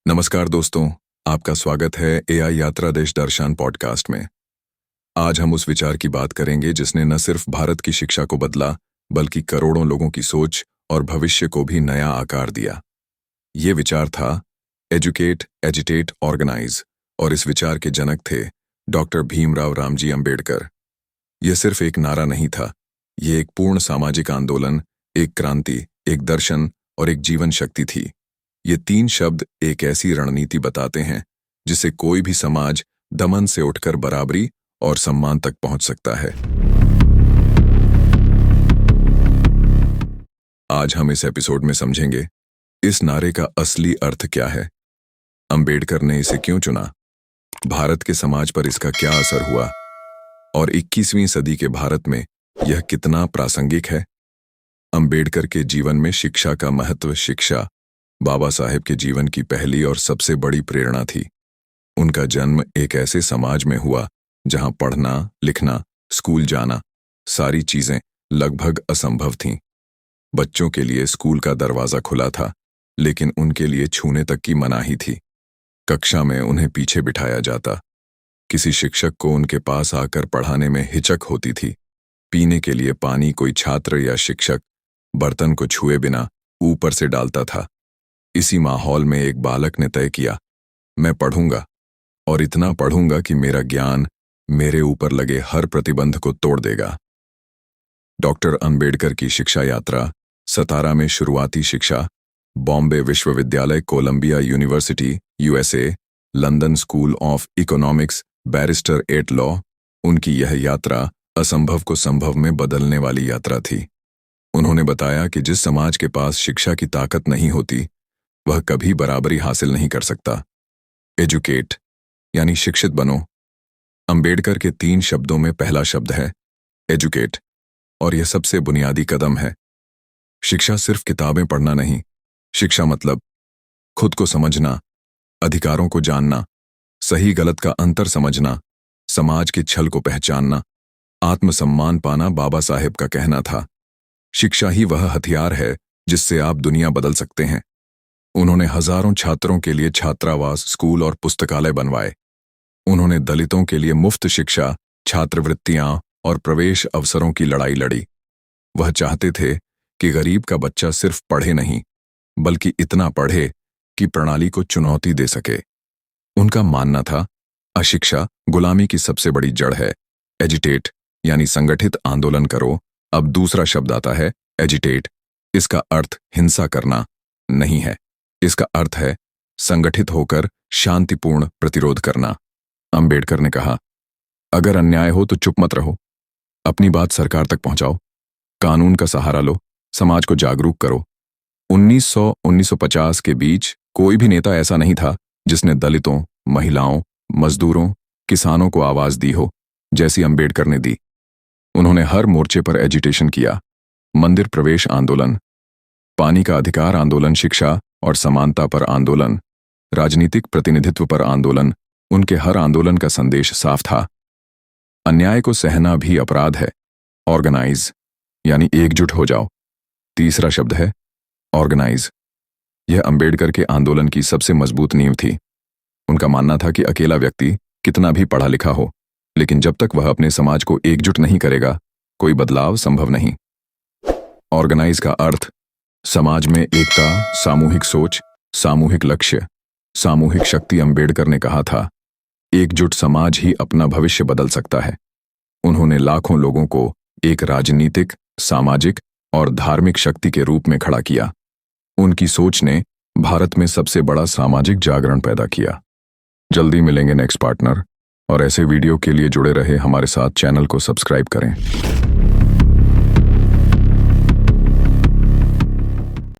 नमस्कार दोस्तों, आपका स्वागत है एआई यात्रा देश दर्शन पॉडकास्ट में। आज हम उस विचार की बात करेंगे जिसने न सिर्फ भारत की शिक्षा को बदला, बल्कि करोड़ों लोगों की सोच और भविष्य को भी नया आकार दिया। ये विचार था एजुकेट, एजिटेट, ऑर्गेनाइज, और इस विचार के जनक थे डॉक्टर भीमराव रामजी अंबेडकर। यह सिर्फ एक नारा नहीं था, ये एक पूर्ण सामाजिक आंदोलन, एक क्रांति, एक दर्शन और एक जीवन शक्ति थी। ये तीन शब्द एक ऐसी रणनीति बताते हैं जिसे कोई भी समाज दमन से उठकर बराबरी और सम्मान तक पहुंच सकता है। आज हम इस एपिसोड में समझेंगे इस नारे का असली अर्थ क्या है, अंबेडकर ने इसे क्यों चुना, भारत के समाज पर इसका क्या असर हुआ और 21वीं सदी के भारत में यह कितना प्रासंगिक है। अंबेडकर के जीवन में शिक्षा का महत्व। शिक्षा बाबा साहेब के जीवन की पहली और सबसे बड़ी प्रेरणा थी। उनका जन्म एक ऐसे समाज में हुआ जहां पढ़ना, लिखना, स्कूल जाना, सारी चीजें लगभग असंभव थीं। बच्चों के लिए स्कूल का दरवाजा खुला था, लेकिन उनके लिए छूने तक की मनाही थी। कक्षा में उन्हें पीछे बिठाया जाता। किसी शिक्षक को उनके पास आकर पढ़ाने में हिचक होती थी। पीने के लिए पानी कोई छात्र या शिक्षक बर्तन को छुए बिना ऊपर से डालता था। इसी माहौल में एक बालक ने तय किया, मैं पढ़ूंगा और इतना पढ़ूंगा कि मेरा ज्ञान मेरे ऊपर लगे हर प्रतिबंध को तोड़ देगा। डॉक्टर अंबेडकर की शिक्षा यात्रा। सतारा में शुरुआती शिक्षा, बॉम्बे विश्वविद्यालय, Columbia University USA, London School of Economics, barrister at law. उनकी यह यात्रा असंभव को संभव में बदलने वाली यात्रा थी। उन्होंने बताया कि जिस समाज के पास शिक्षा की ताकत नहीं होती, वह कभी बराबरी हासिल नहीं कर सकता। एजुकेट यानी शिक्षित बनो। अंबेडकर के 3 शब्दों में पहला शब्द है एजुकेट, और यह सबसे बुनियादी कदम है। शिक्षा सिर्फ किताबें पढ़ना नहीं, शिक्षा मतलब खुद को समझना, अधिकारों को जानना, सही गलत का अंतर समझना, समाज के छल को पहचानना, आत्मसम्मान पाना। बाबा साहेब का कहना था, शिक्षा ही वह हथियार है जिससे आप दुनिया बदल सकते हैं। उन्होंने हजारों छात्रों के लिए छात्रावास, स्कूल और पुस्तकालय बनवाए। उन्होंने दलितों के लिए मुफ्त शिक्षा, छात्रवृत्तियां और प्रवेश अवसरों की लड़ाई लड़ी। वह चाहते थे कि गरीब का बच्चा सिर्फ पढ़े नहीं, बल्कि इतना पढ़े कि प्रणाली को चुनौती दे सके। उनका मानना था, अशिक्षा गुलामी की सबसे बड़ी जड़ है। एजिटेट यानी संगठित आंदोलन करो। अब दूसरा शब्द आता है एजिटेट। इसका अर्थ हिंसा करना नहीं है, इसका अर्थ है संगठित होकर शांतिपूर्ण प्रतिरोध करना। अंबेडकर ने कहा, अगर अन्याय हो तो चुप मत रहो, अपनी बात सरकार तक पहुंचाओ, कानून का सहारा लो, समाज को जागरूक करो। 1900-1950 के बीच कोई भी नेता ऐसा नहीं था जिसने दलितों, महिलाओं, मजदूरों, किसानों को आवाज दी हो जैसी अंबेडकर ने दी। उन्होंने हर मोर्चे पर एजिटेशन किया। मंदिर प्रवेश आंदोलन, पानी का अधिकार आंदोलन, शिक्षा और समानता पर आंदोलन, राजनीतिक प्रतिनिधित्व पर आंदोलन। उनके हर आंदोलन का संदेश साफ था, अन्याय को सहना भी अपराध है। ऑर्गेनाइज यानी एकजुट हो जाओ। तीसरा शब्द है ऑर्गेनाइज। यह अंबेडकर के आंदोलन की सबसे मजबूत नींव थी। उनका मानना था कि अकेला व्यक्ति कितना भी पढ़ा लिखा हो, लेकिन जब तक वह अपने समाज को एकजुट नहीं करेगा, कोई बदलाव संभव नहीं। ऑर्गेनाइज का अर्थ समाज में एकता, सामूहिक सोच, सामूहिक लक्ष्य, सामूहिक शक्ति। अंबेडकर ने कहा था, एकजुट समाज ही अपना भविष्य बदल सकता है। उन्होंने लाखों लोगों को एक राजनीतिक, सामाजिक और धार्मिक शक्ति के रूप में खड़ा किया। उनकी सोच ने भारत में सबसे बड़ा सामाजिक जागरण पैदा किया। जल्दी मिलेंगे नेक्स्ट पार्टनर, और ऐसे वीडियो के लिए जुड़े रहे हमारे साथ। चैनल को सब्सक्राइब करें।